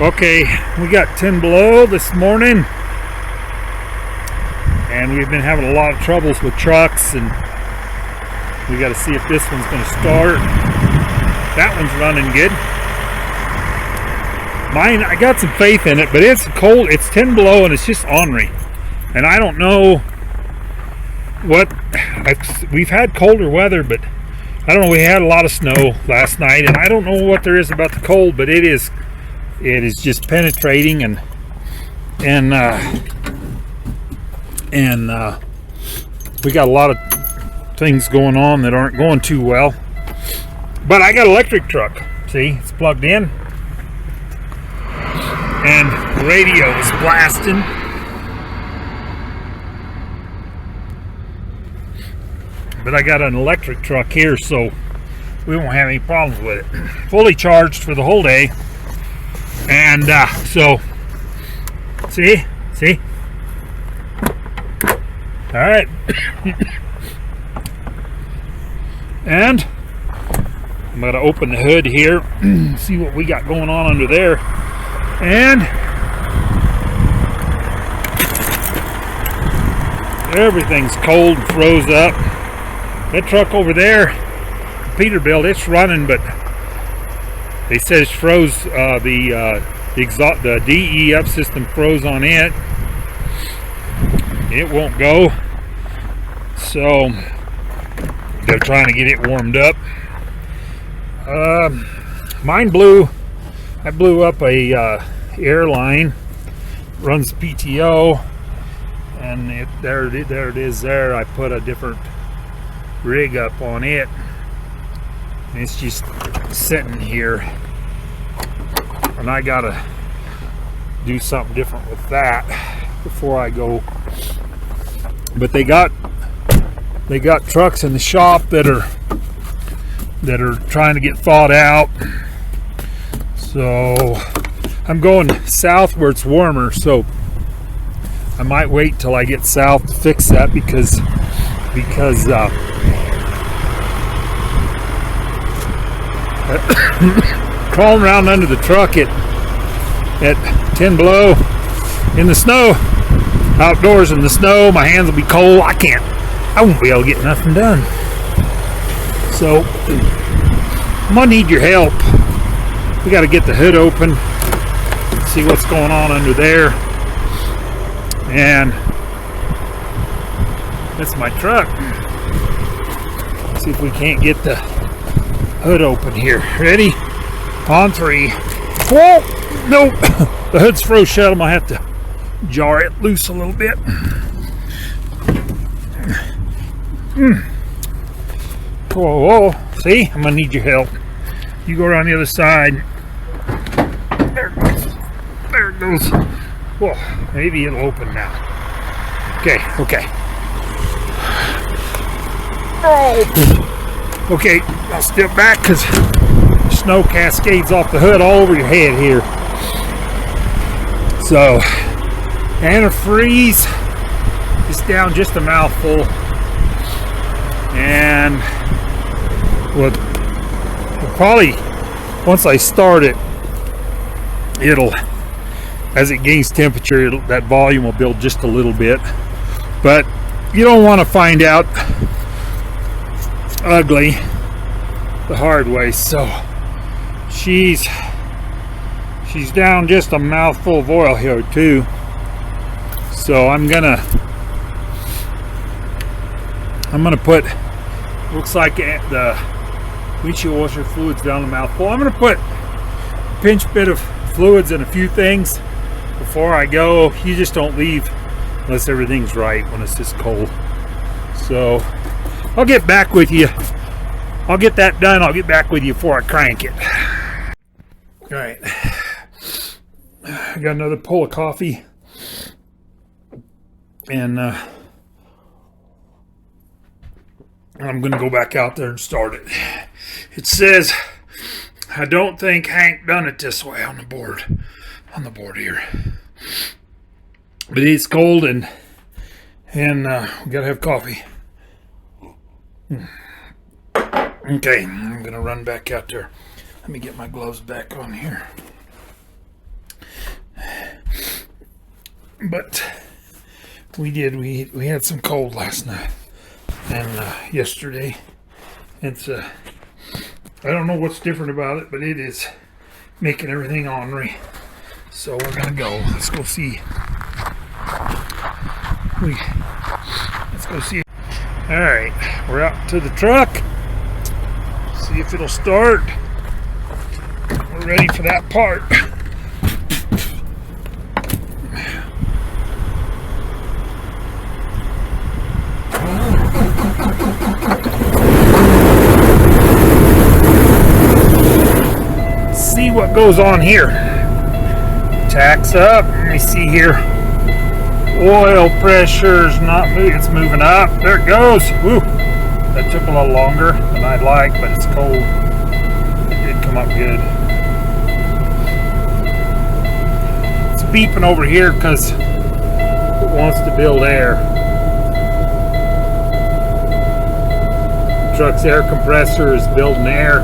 Okay, we got 10 below this morning, and we've been having a lot of troubles with trucks, and we got to see if this one's going to start. That one's running good. Mine, I got some faith in it, but it's cold. It's 10 below, and it's just ornery, and I don't know what. We've had colder weather, but I don't know. We had a lot of snow last night, and I don't know what there is about the cold, but it is just penetrating, and we got a lot of things going on that aren't going too well. But I got an electric truck. See, it's plugged in, and the radio is blasting. But I got an electric truck here, so we won't have any problems with it. Fully charged for the whole day. And so, see? All right. And I'm going to open the hood here, see what we got going on under there. And everything's cold and froze up. That truck over there, Peterbilt, it's running, but they said it's froze. The DEF system froze on it. It won't go. So they're trying to get it warmed up. Mine blew. I blew up a airline. Runs PTO, and there it is. There, I put a different rig up on it. And it's just sitting here, and I gotta do something different with that before I go. But they got trucks in the shop that are trying to get thawed out. So I'm going south where it's warmer, so I might wait till I get south to fix that because crawling around under the truck at 10 below in the snow, outdoors in the snow, my hands will be cold. I won't be able to get nothing done. So I'm gonna need your help. We got to get the hood open, see what's going on under there. And that's my truck. See if we can't get the hood open here. Ready? On 3. Whoa! Nope. The hood's froze shut. I'm gonna have to jar it loose a little bit. Whoa. See? I'm gonna need your help. You go around the other side. There it goes. Whoa. Maybe it'll open now. Okay. Oh. Okay, I'll step back because snow cascades off the hood all over your head here. So, antifreeze is down just a mouthful, and we'll probably, once I start it, it'll, as it gains temperature, that volume will build just a little bit. But you don't want to find out ugly the hard way. So she's down just a mouthful of oil here too. So I'm gonna put, looks like the windshield washer fluids down the mouthful. I'm gonna put a pinch bit of fluids in a few things before I go. You just don't leave unless everything's right when it's this cold. So I'll get back with you. I'll get that done. I'll get back with you before I crank it. All right. I got another pull of coffee. And I'm going to go back out there and start it. It says, I don't think Hank done it this way on the board here. But it's cold, and we got to have coffee. Okay, I'm gonna run back out there. Let me get my gloves back on here. but we had some cold last night and yesterday. It's I don't know what's different about it, but it is making everything ornery. So we're gonna go. Let's go see. Let's go see. All right, we're out to the truck. See if it'll start. We're ready for that part. See what goes on here. Tacks up. Let me see here. Oil pressure's not moving. It's moving up. There it goes. Woo. That took a little longer than I'd like, but it's cold. It did come up good. It's beeping over here because it wants to build air. The truck's air compressor is building air.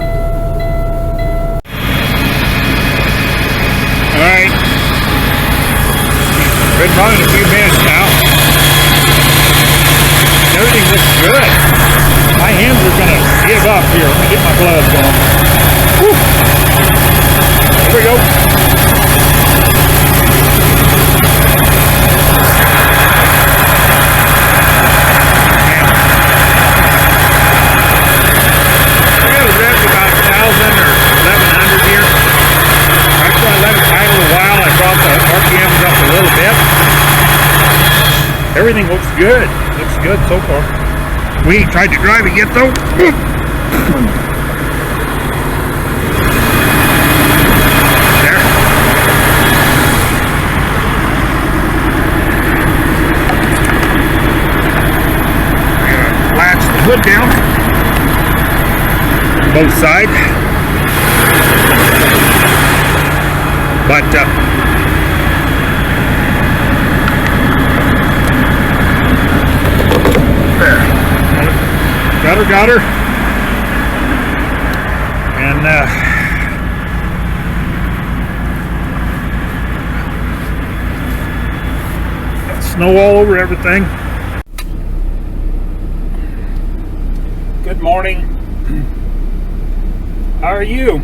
Alright, been running a few minutes now. Everything looks good. My hands are going to give up here. Let me get my gloves on. Woo. Here we go. I got a rep about 1,000 or 1,100 here. After I let it idle a while, I brought the RPMs up a little bit. Everything looks good. Looks good so far. We ain't tried to drive it yet though. There. I'm gonna latch the hood down. Both sides. But there, got her, and got snow all over everything. Good morning. How are you?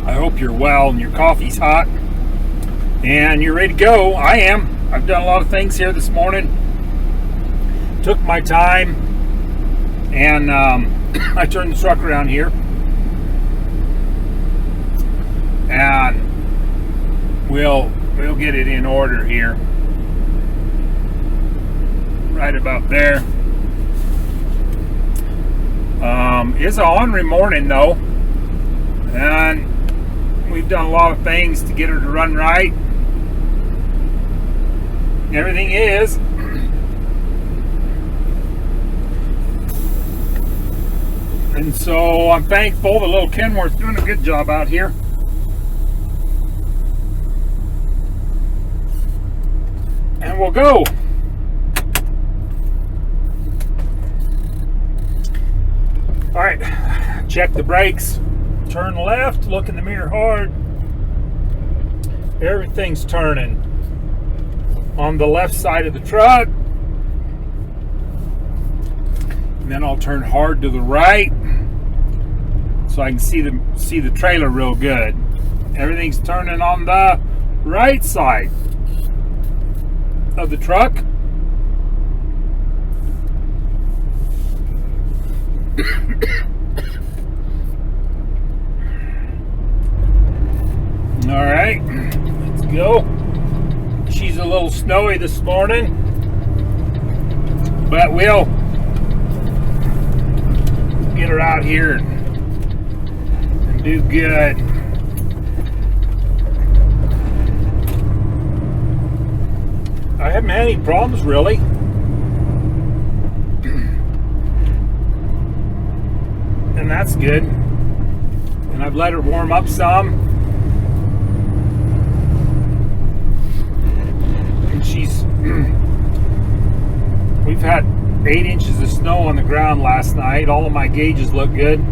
I hope you're well and your coffee's hot and you're ready to go. I am. I've done a lot of things here this morning. Took my time and I turned the truck around here and we'll get it in order here. Right about there. It's an ornery morning though, and we've done a lot of things to get her to run right. Everything is. And so I'm thankful that little Kenworth's doing a good job out here. And we'll go. All right, check the brakes. Turn left, look in the mirror hard. Everything's turning on the left side of the truck. And then I'll turn hard to the right so I can see the trailer real good. Everything's turning on the right side of the truck. All right, let's go. She's a little snowy this morning, but we'll get her out here and do good. I haven't had any problems really. And that's good. And I've let her warm up some. And we've had 8 inches of snow on the ground last night. All of my gauges look good.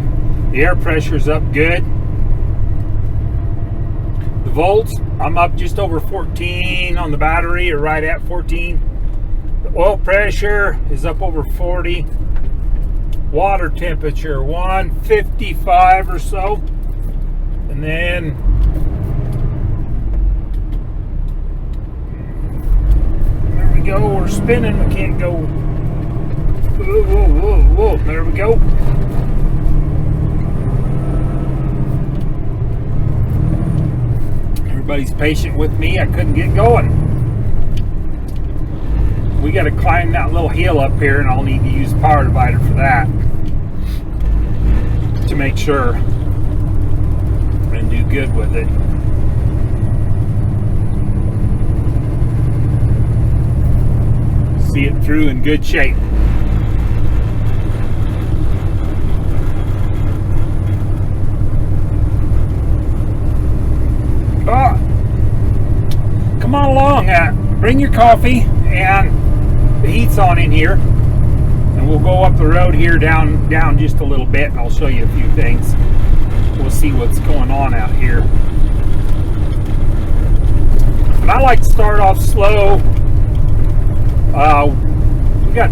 The air pressure's up good. The The volts, I'm up just over 14 on the battery, or right at 14. The oil pressure is up over 40. Water temperature 155 or so. And then there we go, we're spinning, we can't go. Whoa, whoa, whoa, whoa, there we go. Everybody's patient with me, I couldn't get going. We got to climb that little hill up here, and I'll need to use power divider for that to make sure and do good with it. See it through in good shape. Come on along, bring your coffee, and the heat's on in here, and we'll go up the road here down just a little bit, and I'll show you a few things. We'll see what's going on out here. And I like to start off slow. We got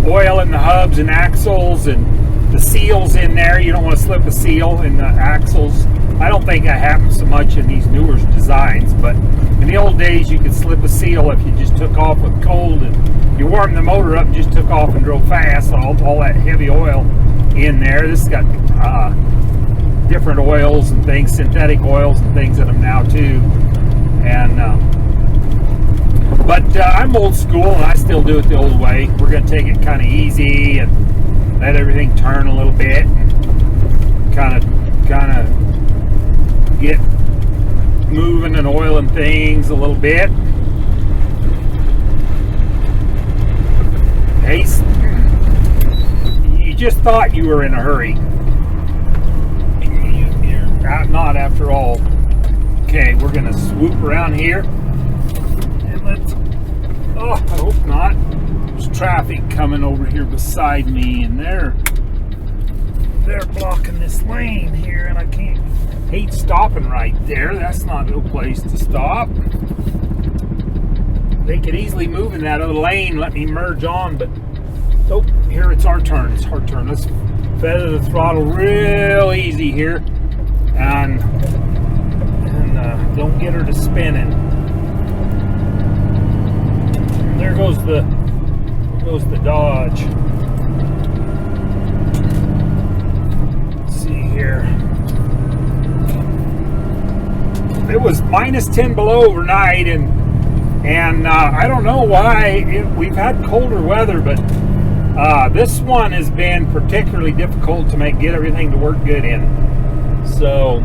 oil in the hubs and axles, and the seals in there. You don't want to slip a seal in the axles. I don't think that happens so much in these newer designs, but in the old days you could slip a seal if you just took off with cold and you warmed the motor up and just took off and drove fast. All that heavy oil in there. This has got different oils and things, synthetic oils and things in them now too. And but I'm old school, and I still do it the old way. We're going to take it kind of easy and let everything turn a little bit, and kind of get moving and oiling things a little bit. Hey, you just thought you were in a hurry. You're not after all. Okay, we're going to swoop around here. And let's, oh, I hope not. There's traffic coming over here beside me, and they're blocking this lane here, and I hate stopping right there. That's not no place to stop. They could easily move in that other lane, let me merge on, but nope, here it's our turn. It's our turn. Let's feather the throttle real easy here, and don't get her to spinning. There goes the Dodge. Let's see here. It was minus 10 below overnight, and I don't know why. We've had colder weather, but this one has been particularly difficult to get everything to work good in. So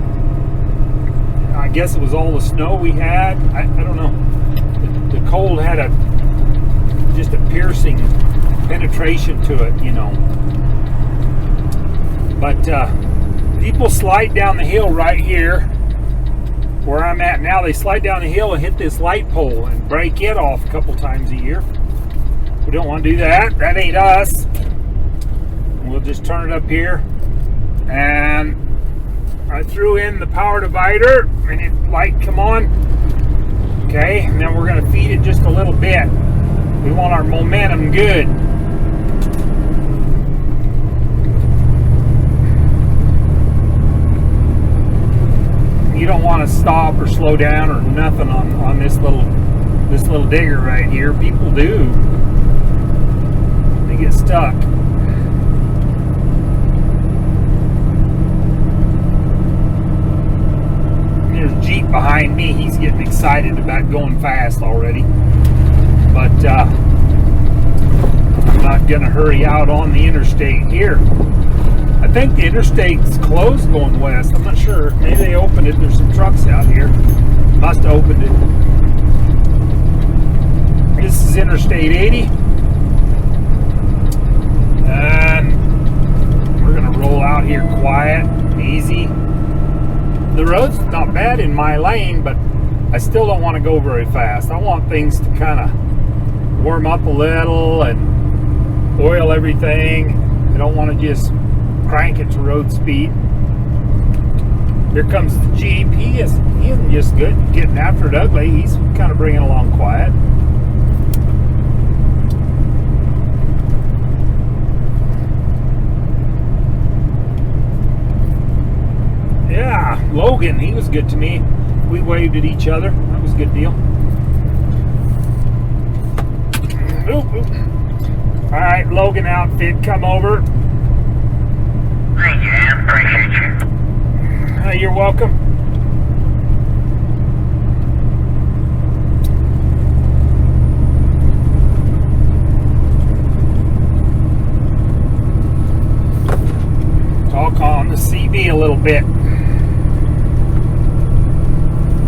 I guess it was all the snow we had. I don't know. The cold had just a piercing penetration to it, you know. But people slide down the hill right here where I'm at now. They slide down the hill and hit this light pole and break it off a couple times a year. We don't want to do that. That ain't us. We'll just turn it up here, and I threw in the power divider, and it light come on. Okay, and then we're going to feed it just a little bit. We want our momentum good. You don't want to stop or slow down or nothing on this little digger right here. People do. They get stuck. There's a Jeep behind me. He's getting excited about going fast already. But I'm not going to hurry out on the interstate here. I think the interstate's closed going west. I'm not sure. Maybe they opened it. There's some trucks out here. Must have opened it. This is Interstate 80. And we're going to roll out here quiet, easy. The road's not bad in my lane, but I still don't want to go very fast. I want things to kind of warm up a little and oil everything. I don't want to just crank it to road speed. Here comes the Jeep. He isn't just good getting after it ugly. He's kind of bringing along quiet. Yeah, Logan, he was good to me. We waved at each other. That was a good deal. Oop, oop. All right, Logan outfit, come over. Thank you, man. Appreciate you. You're welcome. Talk on the CB a little bit.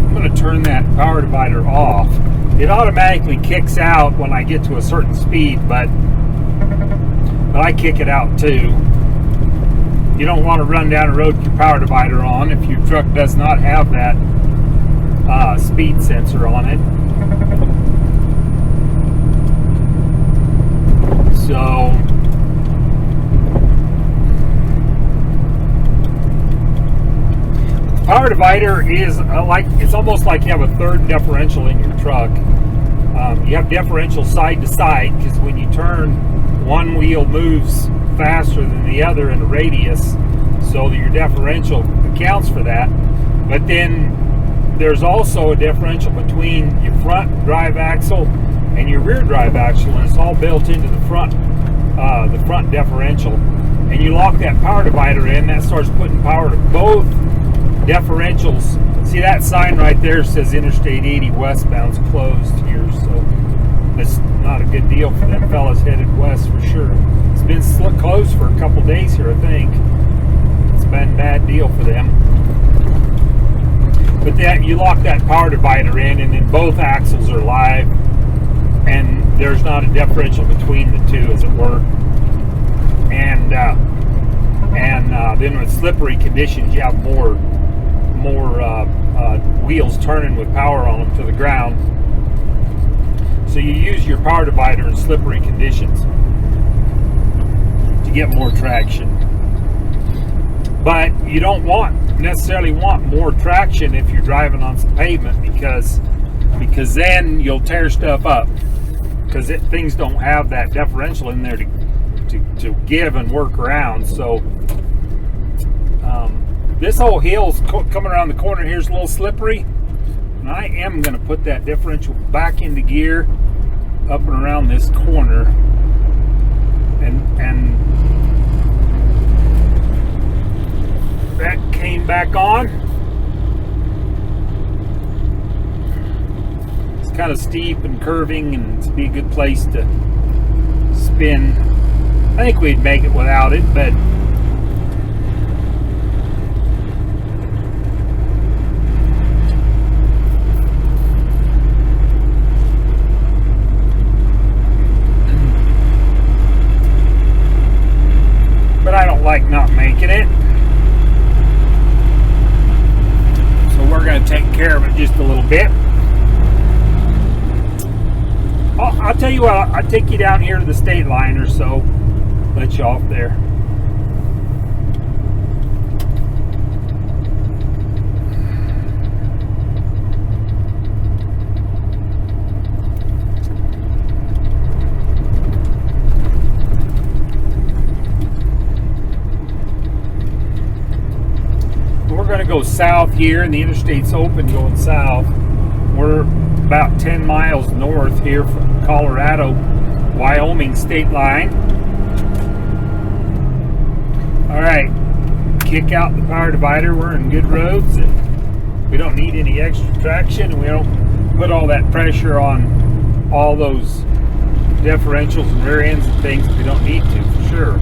I'm going to turn that power divider off. It automatically kicks out when I get to a certain speed, but I kick it out too. You don't want to run down a road with your power divider on if your truck does not have that speed sensor on it. So the power divider is it's almost like you have a third differential in your truck. You have differential side to side because when you turn, one wheel moves faster than the other in a radius, so that your differential accounts for that. But then there's also a differential between your front drive axle and your rear drive axle, and it's all built into the front differential. And you lock that power divider in, that starts putting power to both differentials. See that sign right there says Interstate 80 westbound's closed here, so that's not a good deal for them fellas headed west for sure. It's been closed for a couple days here, I think. It's been a bad deal for them. But that you lock that power divider in, and then both axles are live, and there's not a differential between the two, as it were. And then with slippery conditions, you have more wheels turning with power on them to the ground. So you use your power divider in slippery conditions to get more traction. But you don't necessarily want more traction if you're driving on some pavement, because then you'll tear stuff up, because things don't have that differential in there to give and work around. So this whole hill's coming around the corner here's a little slippery, and I am going to put that differential back into gear up and around this corner, and that came back on. It's kind of steep and curving, and it's be a good place to spin. I think we'd make it without it, but I don't like not making it. So we're going to take care of it just a little bit. I'll tell you what, I'll take you down here to the state line or so. Let you off there. Go south here, and the interstate's open going south. We're about 10 miles north here from Colorado, Wyoming state line. All right, kick out the power divider. We're in good roads, and we don't need any extra traction, and we don't put all that pressure on all those differentials and rear ends and things if we don't need to, for sure.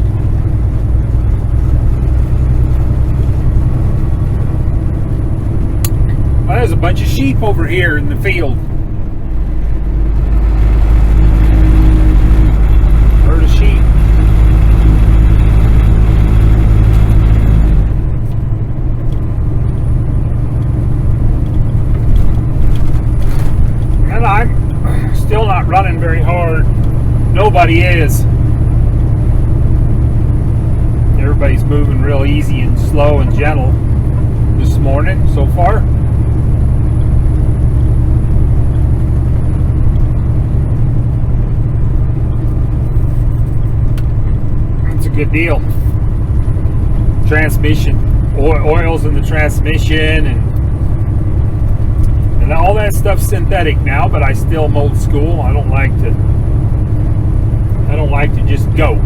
Well, there's a bunch of sheep over here in the field. Herd of sheep. And I'm still not running very hard. Nobody is. Everybody's moving real easy and slow and gentle. this morning so far. It's a good deal. Transmission, oils in the transmission, and all that stuff's synthetic now, but I still am old school. I don't like to just go.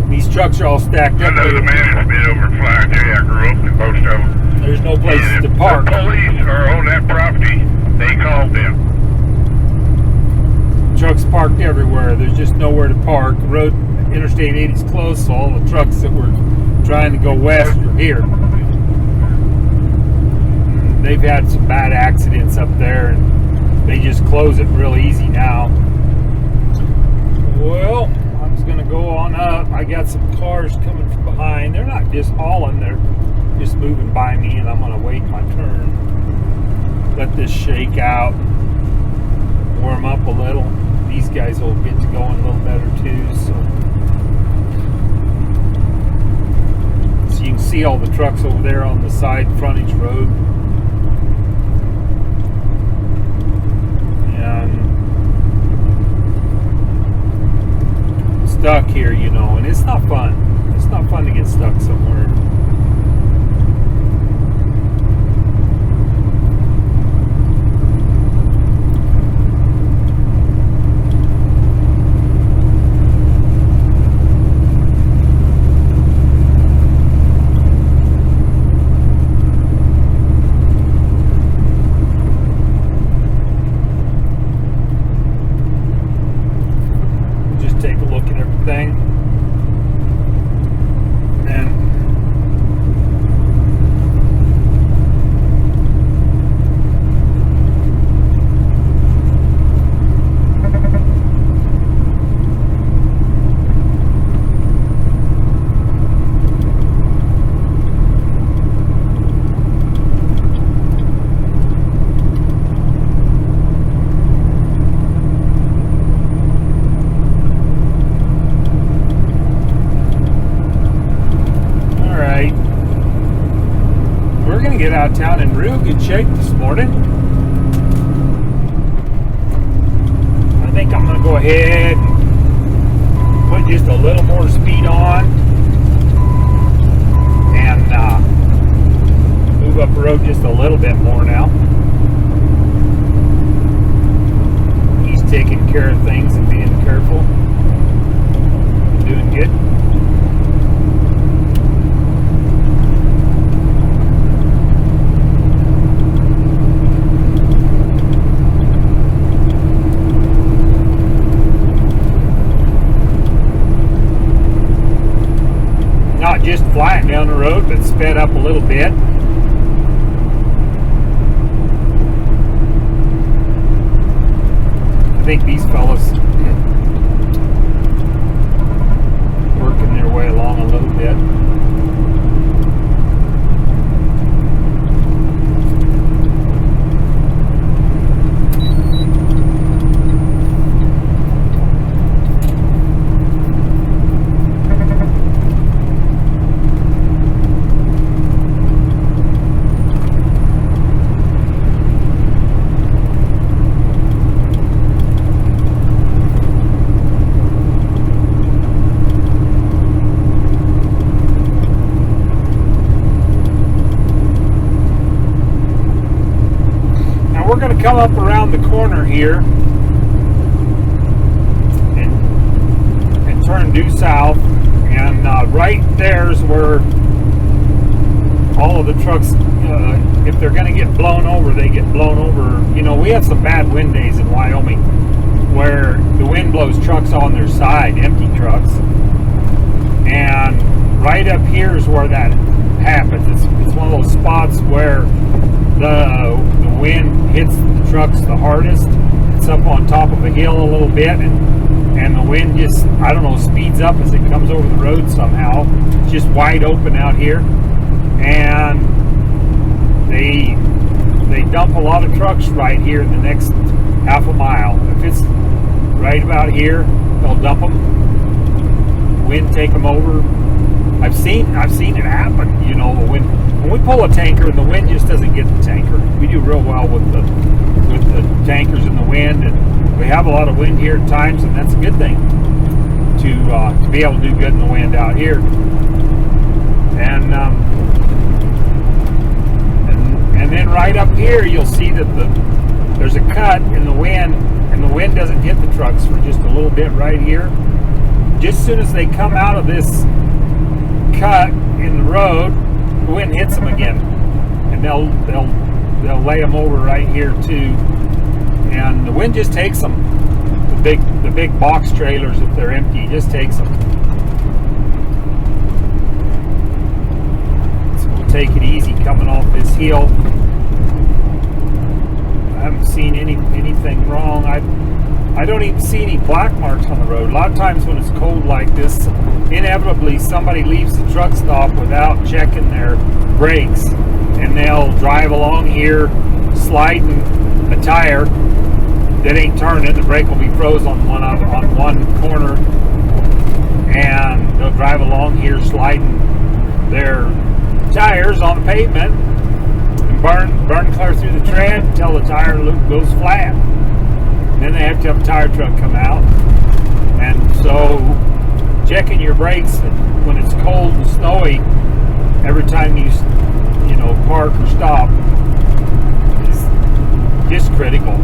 These trucks are all stacked I up. know the man that's been over in Flyer J. I grew up in most of them. There's no place And to if park. the police are on that property, they called them. Trucks parked everywhere. There's just nowhere to park. Interstate 80's closed, so all the trucks that were trying to go west are here. They've had some bad accidents up there, and they just close it real easy now. Well, I'm just gonna go on up. I got some cars coming from behind. They're not just hauling, they're just moving by me, and I'm gonna wait my turn. Let this shake out, warm up a little. These guys will get to going a little better too. So you can see all the trucks over there on the side frontage road. And stuck here, you know, and it's not fun. It's not fun to get stuck somewhere. Take a look at everything, and get out of town in real good shape this morning. I think I'm going to go ahead and put just a little more speed on and move up the road just a little bit more now. He's taking care of things and being careful. Doing good. Just flying down the road, but sped up a little bit. I think these fellas working their way along a little bit. We're going to come up around the corner here and turn due south, and right there's where all of the trucks, if they're going to get blown over, they get blown over. You know, we have some bad wind days in Wyoming where the wind blows trucks on their side, empty trucks, and right up here is where that happens. It's one of those spots where the wind hits the trucks the hardest. It's up on top of a hill a little bit, and and the wind just, I don't know, speeds up as it comes over the road somehow. It's just wide open out here, and they dump a lot of trucks right here in the next half a mile. If it's right about here, they'll dump them. Wind take them over. I've seen it happen. You know, when we pull a tanker and the wind just doesn't get the tanker. We do real well with the tankers in the wind, and we have a lot of wind here at times, and that's a good thing to be able to do good in the wind out here. And then right up here, you'll see that there's a cut in the wind, and the wind doesn't hit the trucks for just a little bit right here. Just as soon as they come out of this cut in the road, the wind hits them again, and they'll lay them over right here too. And the wind just takes them. The big box trailers, if they're empty, just takes them. So we'll take it easy coming off this hill. I haven't seen anything wrong. I don't even see any black marks on the road. A lot of times when it's cold like this, inevitably somebody leaves the truck stop without checking their brakes, and they'll drive along here sliding a tire that ain't turning. The brake will be froze on one corner, and they'll drive along here sliding their tires on the pavement and burn clear through the tread until the tire loop goes flat. And then they have to have a tire truck come out. And so checking your brakes when it's cold and snowy every time you park or stop is just critical.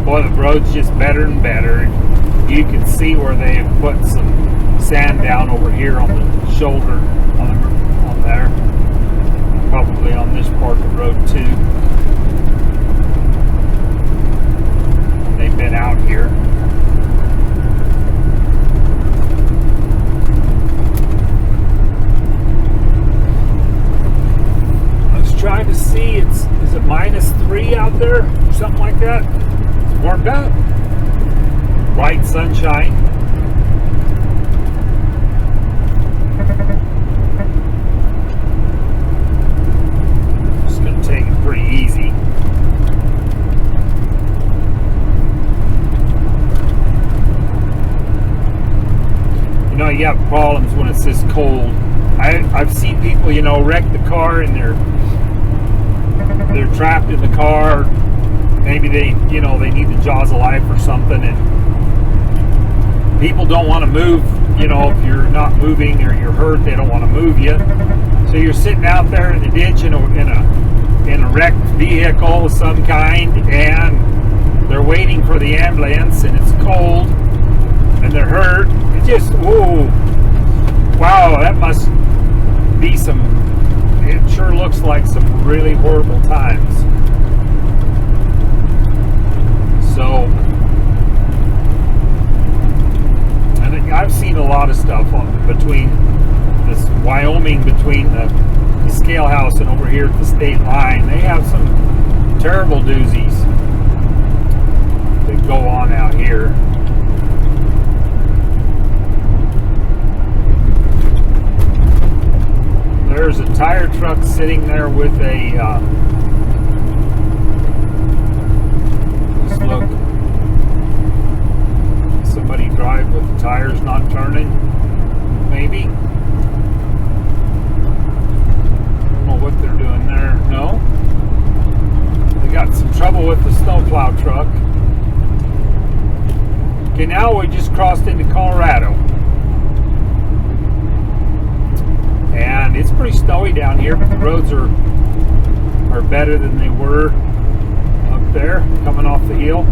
Boy, the road's just better and better. You can see where they have put some sand down over here on the shoulder, on there. Probably on this part of the road too. They've been out here. I was trying to see, is it -3 out there? Something like that. It's warmed up. Bright sunshine. Just gonna take it pretty easy. You know, you have problems when it's this cold. I've seen people, wreck the car, and they're trapped in the car. Maybe they need the jaws of life or something, and people don't want to move. If you're not moving or you're hurt, they don't want to move you. So you're sitting out there in the ditch in a wrecked vehicle of some kind, and they're waiting for the ambulance, and it's cold, and they're hurt. It just, whoa, wow, that must be it sure looks like some really horrible times. So, and I've seen a lot of stuff between this Wyoming, between the scale house and over here at the state line. They have some terrible doozies that go on out here. There's a tire truck sitting there with a just look, somebody drive with the tires not turning, maybe. I don't know what they're doing there. No, they got some trouble with the snowplow truck. Okay, now we just crossed into Colorado. And it's pretty snowy down here, but the roads are better than they were up there, coming off the hill.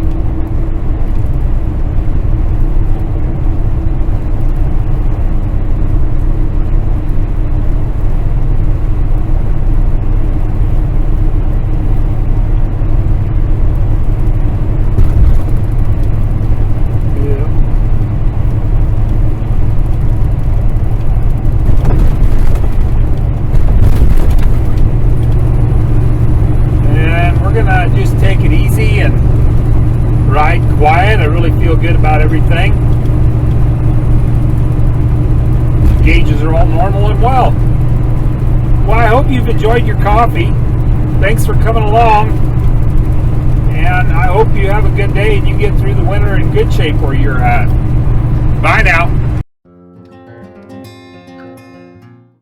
Just take it easy and gauges are all normal and well. Well, I hope you've enjoyed your coffee. Thanks for coming along. And I hope you have a good day and you get through the winter in good shape where you're at. Bye now.